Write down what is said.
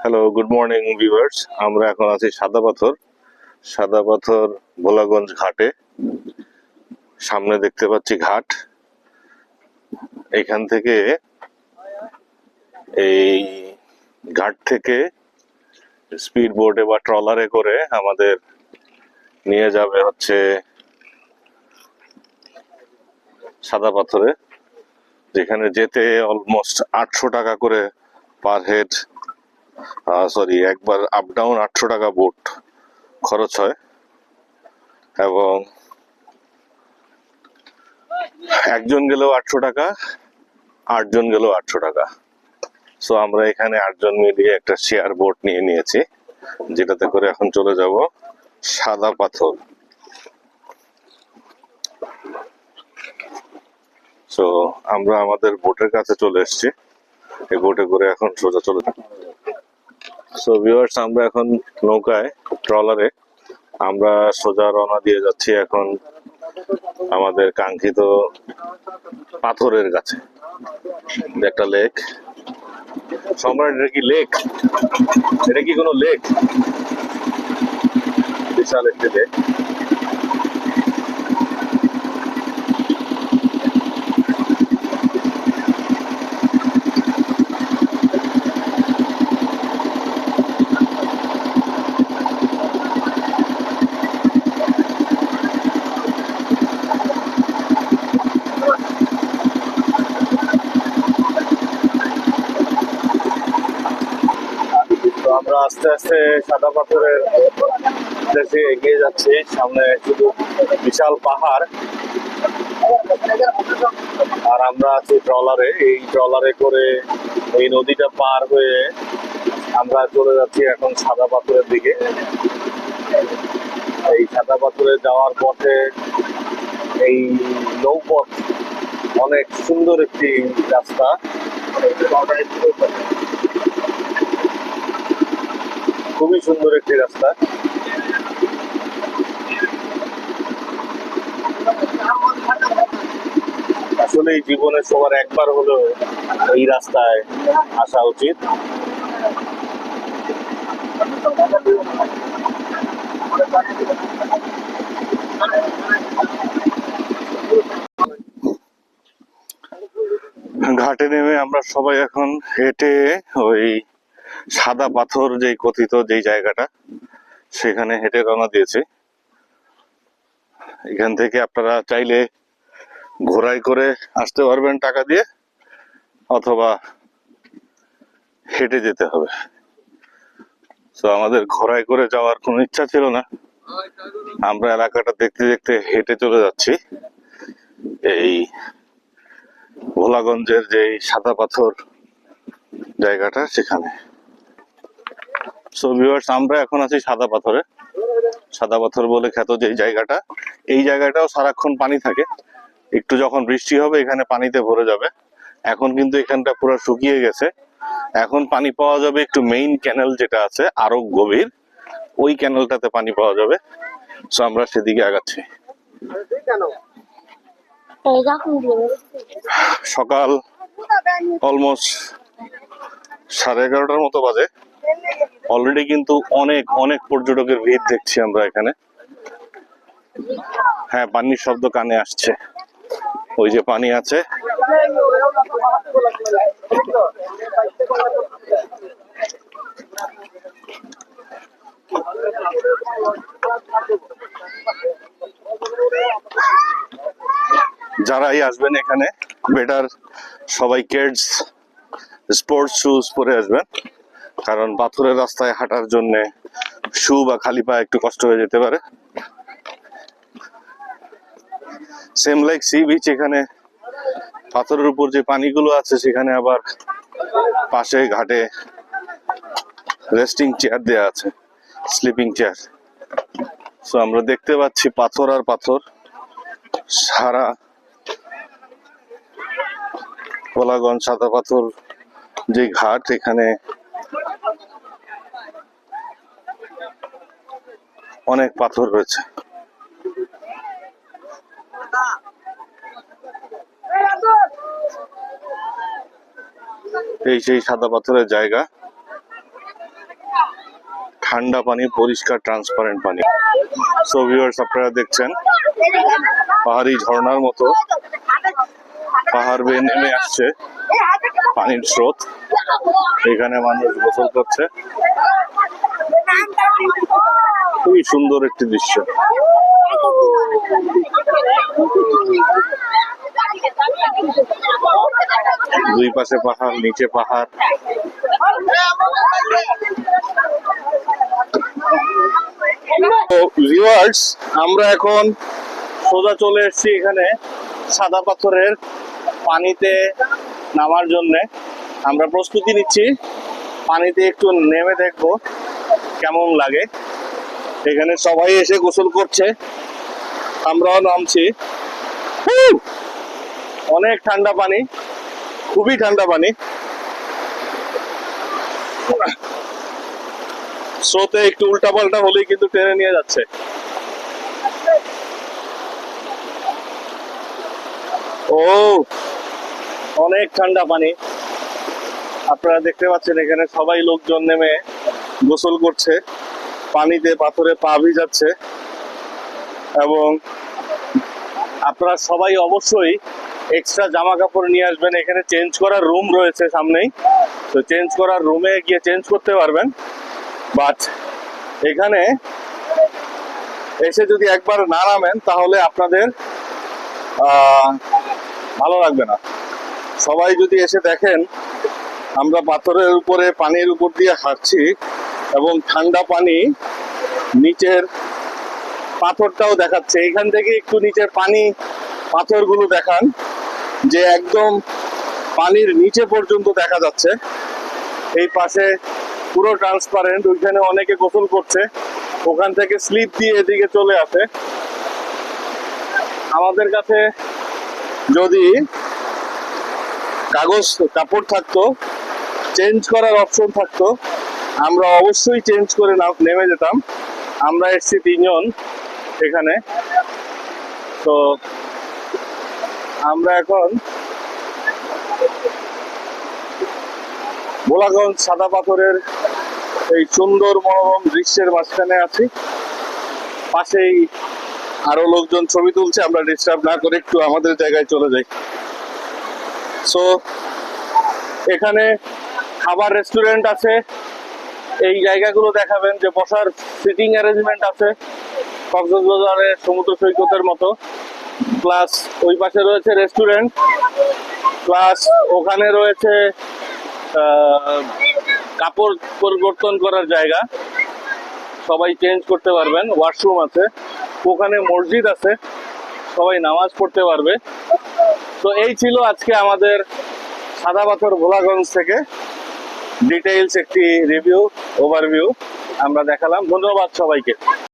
Hello, good morning viewers. আমরা এখন আছি সাদা পাথর ভোলাগঞ্জ ঘাটে। সামনে দেখতে পাচ্ছি ঘাট। এখান থেকে এই ঘাট থেকে স্পিড বোটে বা ট্রলারে করে আমাদের নিয়ে যাবে হচ্ছে সাদা পাথরে, যেখানে যেতে অলমোস্ট 800 টাকা করে পার হেড, একবার আপ ডাউন 800 টাকা বোট খরচ হয়, এবং একজন গেলেও 800 টাকা, 8জন গেলেও 800 টাকা। সো আমরা এখানে 8জন মিলিয়ে একটা শেয়ার বোট নিয়ে নিয়েছি, যেটাতে করে এখন চলে যাব সাদা পাথর। সো আমরা আমাদের বোটের কাছে চলে এসেছি। এই বোটে করে এখন সোজা চলে যাব। সো ভিউয়ার্স, আমরা এখন নৌকায়, ট্রলারে আমরা সোজা রওনা দিয়ে যাচ্ছি এখন আমাদের কাঙ্ক্ষিত পাথরের কাছে। একটা লেক। সম্রাট, এটা কি লেক? এটা কি কোনো লেক? বিশাল একটি লেক। তো আমরা আস্তে আস্তে সাদা পাথরের দেশে এগিয়ে যাচ্ছি। সামনে শুধু বিশাল পাহাড়, আর আমরা আছি ট্রলারে। এই ট্রলারে করে এই নদীটা পার হয়ে আমরা চলে যাচ্ছি এখন সাদা পাথরের দিকে। এই সাদা পাথরে যাওয়ার পথে এই নৌপথ, অনেক সুন্দর একটি রাস্তা, খুবই সুন্দর একটি রাস্তা। আসলে এই জীবনে সবার একবার হলেও এই রাস্তায় আসা উচিত। ঘাটে নেমে আমরা সবাই এখন হেঁটে ওই সাদা পাথর যে কথিত যেই জায়গাটা, সেখানে হেঁটে রওনা দিয়েছি। এখান থেকে আপনারা চাইলে ঘোড়ায় করে আসতে পারবেন টাকা দিয়ে, অথবা হেঁটে যেতে হবে। তো আমাদের ঘোড়ায় করে যাওয়ার কোনো ইচ্ছা ছিল না। আমরা এলাকাটা দেখতে দেখতে হেঁটে চলে যাচ্ছি এই ভোলাগঞ্জের যে সাদা পাথর জায়গাটা, সেখানে। সো ভিউয়ার্স, আমরা এখন আছি সাদা পাথরে। সাদা পাথর বলে খ্যাত যে জায়গাটা, এই জায়গাটাও সারাক্ষণ পানি থাকে। একটু যখন বৃষ্টি হবে এখানে পানিতে ভরে যাবে। এখন কিন্তু এখানটা পুরো শুকিয়ে গেছে। এখন পানি পাওয়া যাবে একটু মেইন ক্যানেল যেটা আছে, আরো গভীর, ওই ক্যানেলটাতে পানি পাওয়া যাবে। সো আমরা সেদিকে আগাচ্ছি। সকাল অলমোস্ট 11:30টার মতো বাজে। অলরেডি কিন্তু অনেক অনেক পর্যটকের ভিড় দেখছি আমরা এখানে। হ্যাঁ, পানির শব্দ কানে আসছে। ওই যে পানি আছে। যারাই আসবেন এখানে, বেটার সবাই কিডস স্পোর্টস শুজ পরে আসবেন, কারণ পাথরের রাস্তায় হাঁটার জন্য শু বা খালি পা একটু কষ্ট হয়ে যেতে পারে। সেম লাইক সি বিচ, এখানে পাথরের উপর যে পানিগুলো আছে সেখানে আবার পাশে ঘাটে রেস্টিং চেয়ার দেওয়া আছে, স্লিপিং চেয়ার। সো আমরা দেখতে পাচ্ছি পাথর আর পাথর। সারা কোলাগঞ্জ সাদা পাথর যে ঘাট, এখানে অনেক পাথর রয়েছে। এই সেই সাদা পাথরের জায়গা। ঠান্ডা পানি, পরিষ্কার ট্রান্সপারেন্ট পানি। সো ভিউয়ার্স, আপনারা দেখছেন পাহাড়ি ঝর্ণার মতো পাহাড় বেয়ে নেমে আসছে পানির স্রোত। এখানে মানুষ গোসল করছে। খুবই সুন্দর একটি দৃশ্য। দুই পাশে পাহাড়, নিচে পাহাড়। ভিউয়ার্স, আমরা এখন সোজা চলে এসেছি এখানে সাদা পাথরের পানিতে নামার জন্যে। আমরা প্রস্তুতি নিচ্ছি, পানিতে একটু নেমে দেখবো কেমন লাগে। এখানে সবাই এসে গোসল করছে, আমরাও নামছি। অনেক ঠান্ডা পানি, খুবই ঠান্ডা পানি। স্রোতে একটু উল্টাপাল্টা হলেই কিন্তু টেনে নিয়ে যাচ্ছে। ও, অনেক ঠান্ডা পানি। আপনারা দেখতে পাচ্ছেন এখানে সবাই লোকজন নেমে গোসল করছে, পানিতে পাথরে পা ভিজাচ্ছে। এবং আপনারা সবাই অবশ্যই এক্সট্রা জামা কাপড় নিয়ে আসবেন। এখানে চেঞ্জ করার রুম রয়েছে সামনেই, তো চেঞ্জ করার রুমে গিয়ে চেঞ্জ করতে পারবেন। বাট এখানে এসে যদি একবার না নামেন তাহলে আপনাদের ভালো লাগবে না। সবাই যদি এসে দেখেন আমরা পাথরের উপরে, পানির উপর দিয়ে হাঁটছি এবং ঠান্ডা পানি নিচের পাথরটাও দেখাচ্ছে। এখান থেকে একটু নিচের পানি, পাথরগুলো দেখান যে একদম পানির নিচে পর্যন্ত দেখা যাচ্ছে। এই পাশে পুরো ট্রান্সপারেন্ট, ওইখানে অনেকে গোসল করছে, ওখান থেকে স্লিপ দিয়ে এদিকে চলে আসে। আমাদের কাছে যদি কাপড় থাকতো, চেঞ্জ করার অপশন থাকতো, আমরা অবশ্যই চেঞ্জ করে নেমে যেতাম। আমরা এসছি 3 জন এখানে। তো আমরা এখন ভোলাগঞ্জ সাদা পাথরের এই সুন্দর মনোরম দৃশ্যের মাঝখানে আছি। পাশেই আরো লোকজন ছবি তুলছে, আমরা ডিস্টার্ব না করে একটু আমাদের জায়গায় চলে যাই। সো এখানে খাবার রেস্টুরেন্ট আছে, এই জায়গাগুলো দেখাবেন যে বসার সিটিং অ্যারেঞ্জমেন্ট আছে কক্সবাজারের সমুদ্র সৈকতের মতো। প্লাস ওই পাশে রয়েছে রেস্টুরেন্ট, প্লাস ওখানে রয়েছে কাপড় পরিবর্তন করার জায়গা, সবাই চেঞ্জ করতে পারবেন। ওয়াশরুম আছে, ওখানে মসজিদ আছে, সবাই নামাজ পড়তে পারবে। তো এই ছিল আজকে আমাদের সাদা পাথর ভোলাগঞ্জ থেকে ডিটেইলস একটি রিভিউ, ওভারভিউ আমরা দেখালাম। ধন্যবাদ সবাইকে।